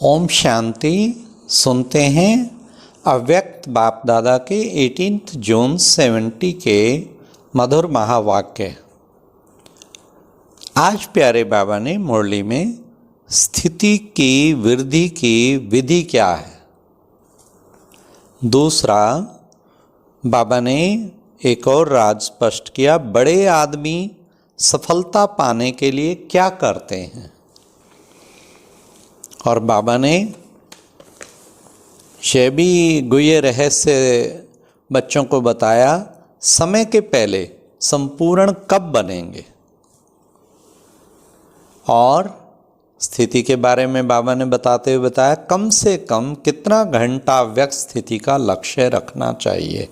ओम शांति। सुनते हैं अव्यक्त बाप दादा के 18 जून 70 के मधुर महावाक्य। आज प्यारे बाबा ने मुरली में स्थिति की वृद्धि की विधि क्या है। दूसरा, बाबा ने एक और राज स्पष्ट किया, बड़े आदमी सफलता पाने के लिए क्या करते हैं। और बाबा ने यह भी गुह्य रहस्य बच्चों को बताया, समय के पहले संपूर्ण कब बनेंगे। और स्थिति के बारे में बाबा ने बताते हुए बताया, कम से कम कितना घंटा व्यक्त स्थिति का लक्ष्य रखना चाहिए।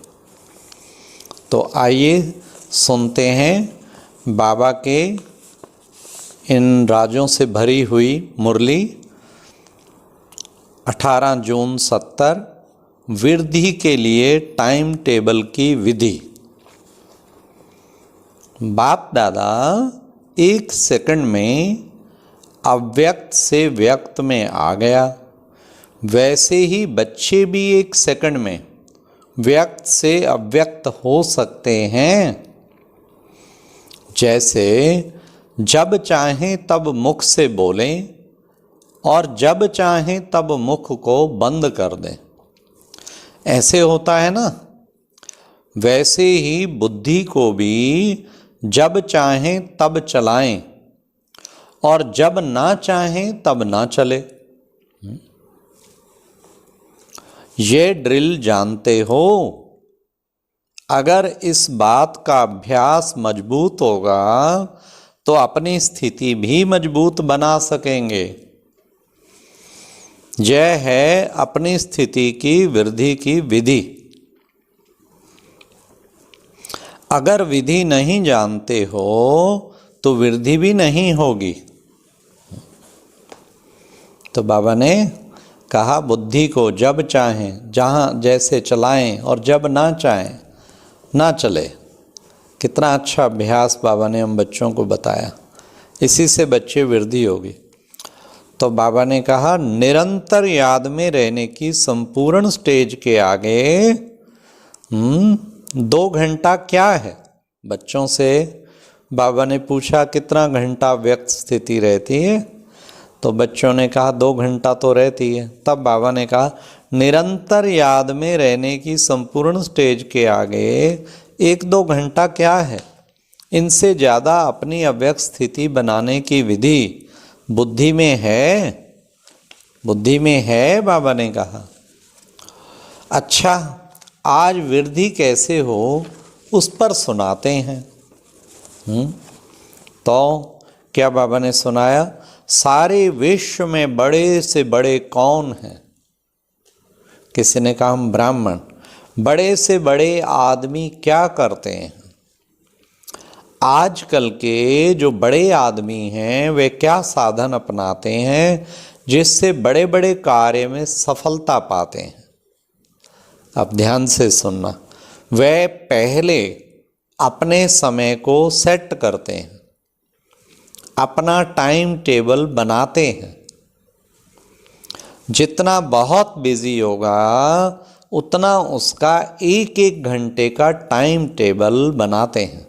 तो आइए सुनते हैं बाबा के इन राजों से भरी हुई मुरली 18 जून 70 वृद्धि के लिए टाइम टेबल की विधि। बाप दादा एक सेकंड में अव्यक्त से व्यक्त में आ गया, वैसे ही बच्चे भी एक सेकंड में व्यक्त से अव्यक्त हो सकते हैं। जैसे जब चाहें तब मुख से बोलें और जब चाहें तब मुख को बंद कर दें, ऐसे होता है ना। वैसे ही बुद्धि को भी जब चाहें तब चलाएं और जब ना चाहें तब ना चले। ये ड्रिल जानते हो। अगर इस बात का अभ्यास मजबूत होगा तो अपनी स्थिति भी मजबूत बना सकेंगे। यह है अपनी स्थिति की वृद्धि की विधि। अगर विधि नहीं जानते हो तो वृद्धि भी नहीं होगी। तो बाबा ने कहा, बुद्धि को जब चाहें जहाँ जैसे चलाएं और जब ना चाहें ना चले। कितना अच्छा अभ्यास बाबा ने हम बच्चों को बताया, इसी से बच्चे वृद्धि होगी। तो बाबा ने कहा, निरंतर याद में रहने की संपूर्ण स्टेज के आगे 2 घंटा क्या है। बच्चों से बाबा ने पूछा, कितना घंटा व्यक्त स्थिति रहती है। तो बच्चों ने कहा 2 घंटा तो रहती है। तब बाबा ने कहा, निरंतर याद में रहने की संपूर्ण स्टेज के आगे 1-2 घंटा क्या है। इनसे ज़्यादा अपनी अव्यक्त स्थिति बनाने की विधि बुद्धि में है, बुद्धि में है, बाबा ने कहा। अच्छा, आज वृद्धि कैसे हो उस पर सुनाते हैं। तो क्या बाबा ने सुनाया, सारे विश्व में बड़े से बड़े कौन हैं। किसी ने कहा हम ब्राह्मण। बड़े से बड़े आदमी क्या करते हैं। आजकल के जो बड़े आदमी हैं वे क्या साधन अपनाते हैं जिससे बड़े बड़े कार्य में सफलता पाते हैं। अब ध्यान से सुनना। वे पहले अपने समय को सेट करते हैं, अपना टाइम टेबल बनाते हैं। जितना बहुत बिजी होगा उतना उसका 1-1 घंटे का टाइम टेबल बनाते हैं।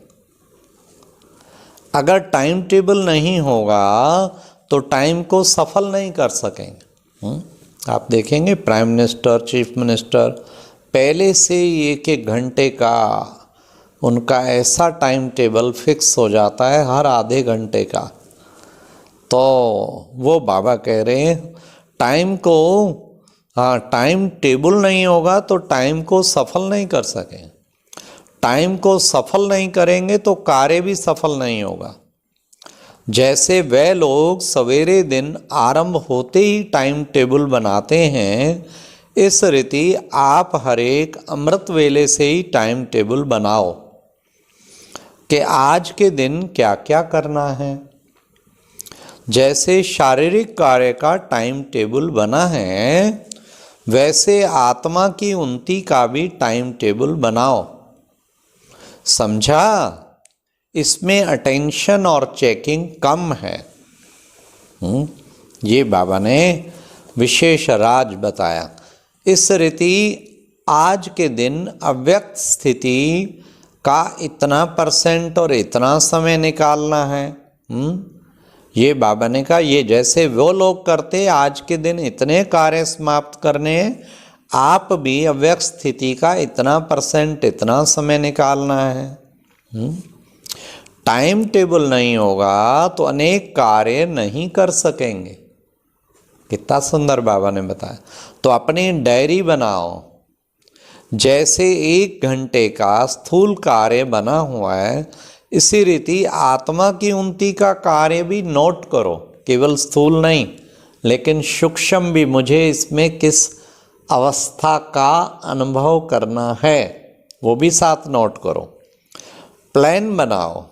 अगर टाइम टेबल नहीं होगा तो टाइम को सफल नहीं कर सकेंगे। आप देखेंगे प्राइम मिनिस्टर, चीफ मिनिस्टर पहले से ही 1-1 घंटे का उनका ऐसा टाइम टेबल फिक्स हो जाता है, हर आधे घंटे का। तो वो बाबा कह रहे हैं टाइम को, टाइम टेबल नहीं होगा तो टाइम को सफल नहीं कर सकें। टाइम को सफल नहीं करेंगे तो कार्य भी सफल नहीं होगा। जैसे वे लोग सवेरे दिन आरंभ होते ही टाइम टेबल बनाते हैं, इस रीति आप हर एक अमृत वेले से ही टाइम टेबल बनाओ कि आज के दिन क्या क्या करना है। जैसे शारीरिक कार्य का टाइम टेबल बना है, वैसे आत्मा की उन्नति का भी टाइम टेबल बनाओ। समझा? इसमें अटेंशन और चेकिंग कम है। ये बाबा ने विशेष राज बताया। इस रीति आज के दिन अव्यक्त स्थिति का इतना परसेंट और इतना समय निकालना है। ये बाबा ने कहा, ये जैसे वो लोग करते आज के दिन इतने कार्य समाप्त करने हैं, आप भी अव्यक्त स्थिति का इतना परसेंट इतना समय निकालना है। टाइम टेबल नहीं होगा तो अनेक कार्य नहीं कर सकेंगे। कितना सुंदर बाबा ने बताया। तो अपनी डायरी बनाओ, जैसे 1 घंटे का स्थूल कार्य बना हुआ है, इसी रीति आत्मा की उन्नति का कार्य भी नोट करो। केवल स्थूल नहीं लेकिन सूक्ष्म भी, मुझे इसमें किस अवस्था का अनुभव करना है वो भी साथ नोट करो। प्लान बनाओ,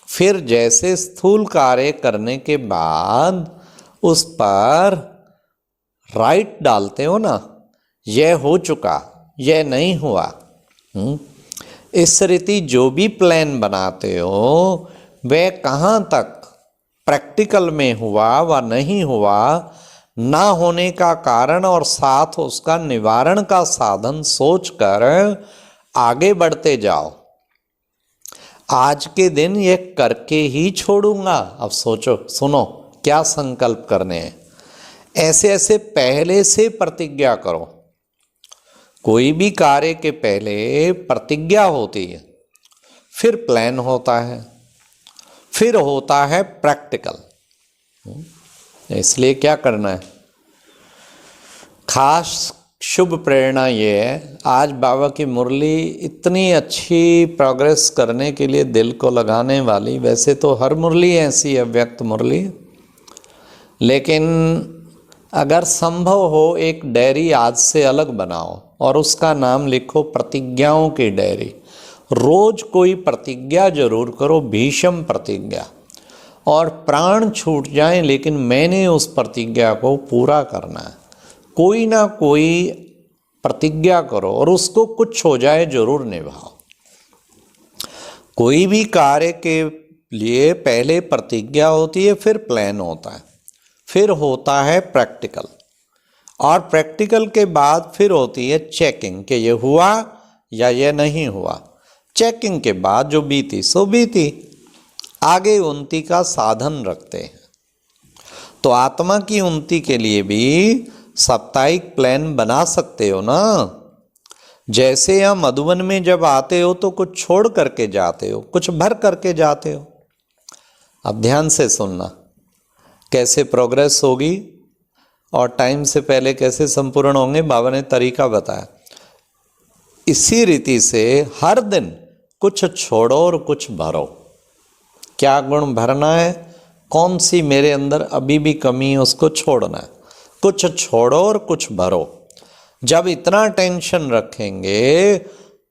फिर जैसे स्थूल कार्य करने के बाद उस पर राइट डालते हो ना, यह हो चुका, यह नहीं हुआ। इस रीति जो भी प्लान बनाते हो वह कहाँ तक प्रैक्टिकल में हुआ व नहीं हुआ, ना होने का कारण और साथ उसका निवारण का साधन सोचकर आगे बढ़ते जाओ। आज के दिन ये करके ही छोड़ूंगा। अब सोचो, सुनो क्या संकल्प करने हैं। ऐसे ऐसे पहले से प्रतिज्ञा करो। कोई भी कार्य के पहले प्रतिज्ञा होती है, फिर प्लान होता है, फिर होता है प्रैक्टिकल। इसलिए क्या करना है, खास शुभ प्रेरणा ये है, आज बाबा की मुरली इतनी अच्छी प्रोग्रेस करने के लिए दिल को लगाने वाली। वैसे तो हर मुरली ऐसी है, व्यक्त मुरली, लेकिन अगर संभव हो एक डायरी आज से अलग बनाओ और उसका नाम लिखो प्रतिज्ञाओं की डायरी। रोज कोई प्रतिज्ञा जरूर करो, भीषम प्रतिज्ञा, और प्राण छूट जाएं लेकिन मैंने उस प्रतिज्ञा को पूरा करना है। कोई ना कोई प्रतिज्ञा करो और उसको कुछ हो जाए जरूर निभाओ। कोई भी कार्य के लिए पहले प्रतिज्ञा होती है, फिर प्लान होता है, फिर होता है प्रैक्टिकल, और प्रैक्टिकल के बाद फिर होती है चेकिंग कि ये हुआ या ये नहीं हुआ। चेकिंग के बाद जो बीती सो बीती, आगे उन्नति का साधन रखते हैं। तो आत्मा की उन्नति के लिए भी साप्ताहिक प्लान बना सकते हो ना। जैसे यहाँ मधुबन में जब आते हो तो कुछ छोड़ करके जाते हो, कुछ भर करके जाते हो। अब ध्यान से सुनना, कैसे प्रोग्रेस होगी और टाइम से पहले कैसे संपूर्ण होंगे, बाबा ने तरीका बताया। इसी रीति से हर दिन कुछ छोड़ो और कुछ भरो। क्या गुण भरना है, कौन सी मेरे अंदर अभी भी कमी है उसको छोड़ना है। कुछ छोड़ो और कुछ भरो। जब इतना टेंशन रखेंगे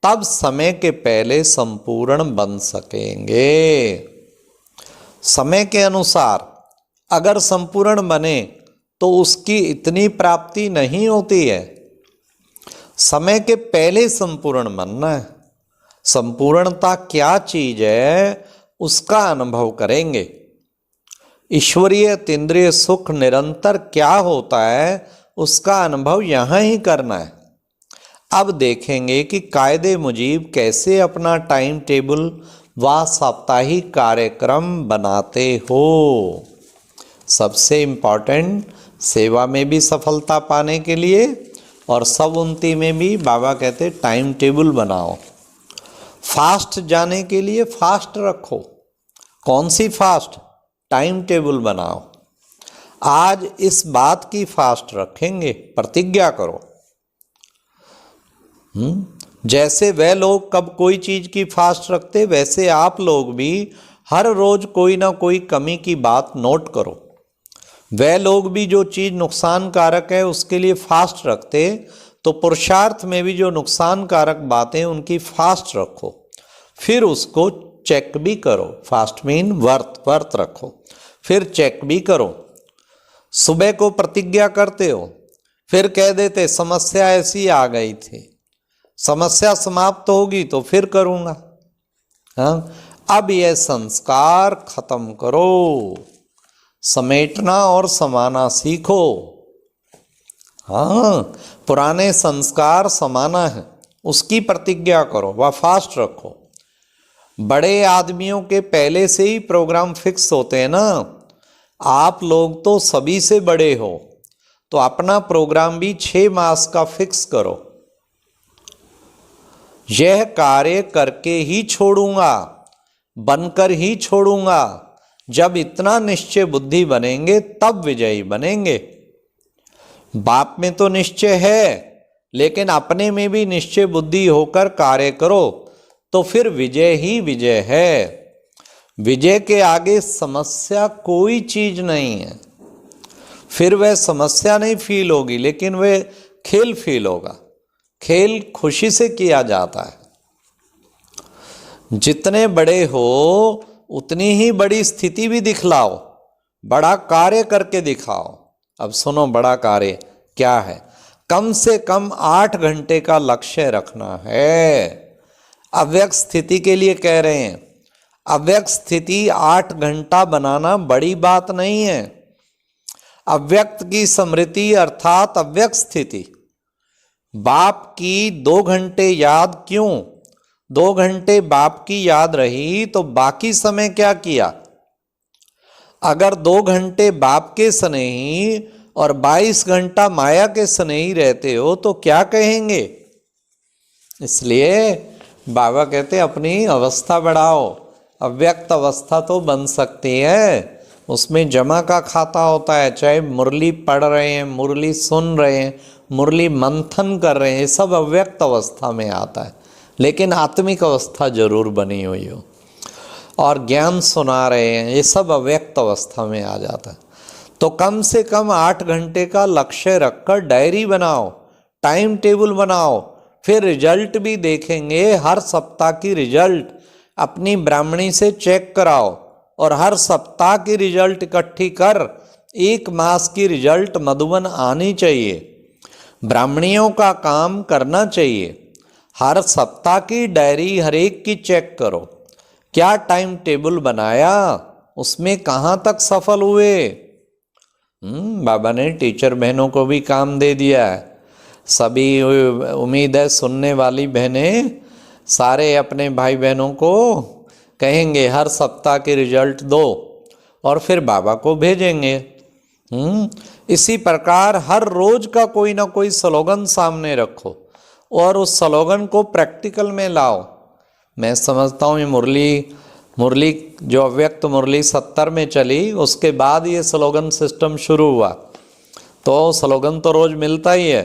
तब समय के पहले संपूर्ण बन सकेंगे। समय के अनुसार अगर संपूर्ण बने तो उसकी इतनी प्राप्ति नहीं होती है। समय के पहले संपूर्ण बनना है। संपूर्णता क्या चीज है उसका अनुभव करेंगे। ईश्वरीय तीन्द्रिय सुख निरंतर क्या होता है उसका अनुभव यहाँ ही करना है। अब देखेंगे कि कायदे मुजीब कैसे अपना टाइम टेबल व साप्ताहिक कार्यक्रम बनाते हो। सबसे इम्पोर्टेंट सेवा में भी सफलता पाने के लिए और सब उन्नति में भी बाबा कहते टाइम टेबल बनाओ। फास्ट जाने के लिए फास्ट रखो। कौन सी फास्ट, टाइम टेबल बनाओ। आज इस बात की फास्ट रखेंगे, प्रतिज्ञा करो। जैसे वह लोग कब कोई चीज की फास्ट रखते, वैसे आप लोग भी हर रोज कोई ना कोई कमी की बात नोट करो। वह लोग भी जो चीज नुकसान कारक है उसके लिए फास्ट रखते, तो पुरुषार्थ में भी जो नुकसान कारक बातें उनकी फास्ट रखो, फिर उसको चेक भी करो। फास्ट मीन वर्त रखो, फिर चेक भी करो। सुबह को प्रतिज्ञा करते हो, फिर कह देते समस्या ऐसी आ गई थी, समस्या समाप्त होगी तो फिर करूँगा। हाँ, अब यह संस्कार खत्म करो, समेटना और समाना सीखो। हाँ, पुराने संस्कार समाना है, उसकी प्रतिज्ञा करो, वह फास्ट रखो। बड़े आदमियों के पहले से ही प्रोग्राम फिक्स होते हैं ना। आप लोग तो सभी से बड़े हो, तो अपना प्रोग्राम भी 6 मास का फिक्स करो। यह कार्य करके ही छोड़ूंगा, बनकर ही छोड़ूंगा। जब इतना निश्चय बुद्धि बनेंगे तब विजयी बनेंगे। बाप में तो निश्चय है, लेकिन अपने में भी निश्चय बुद्धि होकर कार्य करो तो फिर विजय ही विजय है। विजय के आगे समस्या कोई चीज नहीं है। फिर वह समस्या नहीं फील होगी, लेकिन वह खेल फील होगा। खेल खुशी से किया जाता है। जितने बड़े हो उतनी ही बड़ी स्थिति भी दिखलाओ, बड़ा कार्य करके दिखाओ। अब सुनो, बड़ा कार्य क्या है? कम से कम 8 घंटे का लक्ष्य रखना है। अव्यक्त स्थिति के लिए कह रहे हैं। अव्यक्त स्थिति 8 घंटा बनाना बड़ी बात नहीं है। अव्यक्त की स्मृति अर्थात अव्यक्त स्थिति। बाप की 2 घंटे याद क्यों? 2 घंटे बाप की याद रही तो बाकी समय क्या किया? अगर 2 घंटे बाप के स्नेही और 22 घंटा माया के स्नेही रहते हो तो क्या कहेंगे? इसलिए बाबा कहते अपनी अवस्था बढ़ाओ। अव्यक्त अवस्था तो बन सकती है, उसमें जमा का खाता होता है। चाहे मुरली पढ़ रहे हैं, मुरली सुन रहे हैं, मुरली मंथन कर रहे हैं, ये सब अव्यक्त अवस्था में आता है। लेकिन आत्मिक अवस्था जरूर बनी हुई हो। और ज्ञान सुना रहे हैं, ये सब अव्यक्त अवस्था में आ जाता है। तो कम से कम 8 घंटे का लक्ष्य रखकर डायरी बनाओ, टाइम टेबल बनाओ। फिर रिजल्ट भी देखेंगे। हर सप्ताह की रिजल्ट अपनी ब्राह्मणी से चेक कराओ और हर सप्ताह की रिजल्ट इकट्ठी कर 1 मास की रिजल्ट मधुबन आनी चाहिए। ब्राह्मणियों का काम करना चाहिए। हर सप्ताह की डायरी हर एक की चेक करो। क्या टाइम टेबल बनाया, उसमें कहाँ तक सफल हुए? बाबा ने टीचर बहनों को भी काम दे दिया है। सभी उम्मीद है सुनने वाली बहनें सारे अपने भाई बहनों को कहेंगे हर सप्ताह के रिजल्ट दो और फिर बाबा को भेजेंगे। इसी प्रकार हर रोज का कोई ना कोई स्लोगन सामने रखो और उस स्लोगन को प्रैक्टिकल में लाओ। मैं समझता हूँ ये मुरली जो अव्यक्त मुरली 70 में चली, उसके बाद ये स्लोगन सिस्टम शुरू हुआ। तो स्लोगन तो रोज मिलता ही है।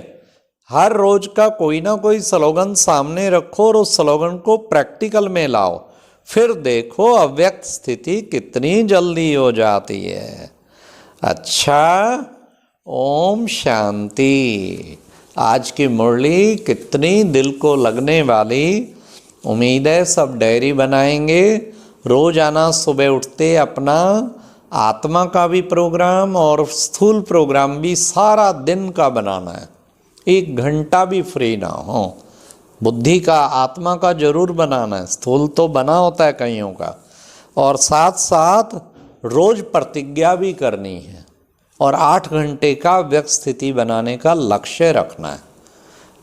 हर रोज का कोई ना कोई स्लोगन सामने रखो और उस स्लोगन को प्रैक्टिकल में लाओ। फिर देखो अव्यक्त स्थिति कितनी जल्दी हो जाती है। अच्छा, ओम शांति। आज की मुरली कितनी दिल को लगने वाली। उम्मीद है सब डायरी बनाएंगे। रोजाना सुबह उठते अपना आत्मा का भी प्रोग्राम और स्थूल प्रोग्राम भी सारा दिन का बनाना है। 1 घंटा भी फ्री ना हो। बुद्धि का आत्मा का जरूर बनाना है। स्थूल तो बना होता है कईयों का। और साथ साथ रोज प्रतिज्ञा भी करनी है और 8 घंटे का व्यक्त स्थिति बनाने का लक्ष्य रखना है।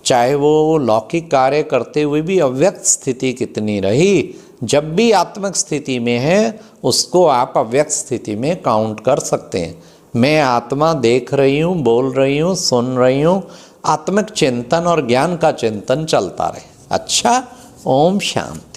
चाहे वो लौकिक कार्य करते हुए भी अव्यक्त स्थिति कितनी रही, जब भी आत्मिक स्थिति में है उसको आप अव्यक्त स्थिति में काउंट कर सकते हैं। मैं आत्मा देख रही हूँ, बोल रही हूँ, सुन रही हूँ। आत्मिक चिंतन और ज्ञान का चिंतन चलता रहे। अच्छा, ओम शांति।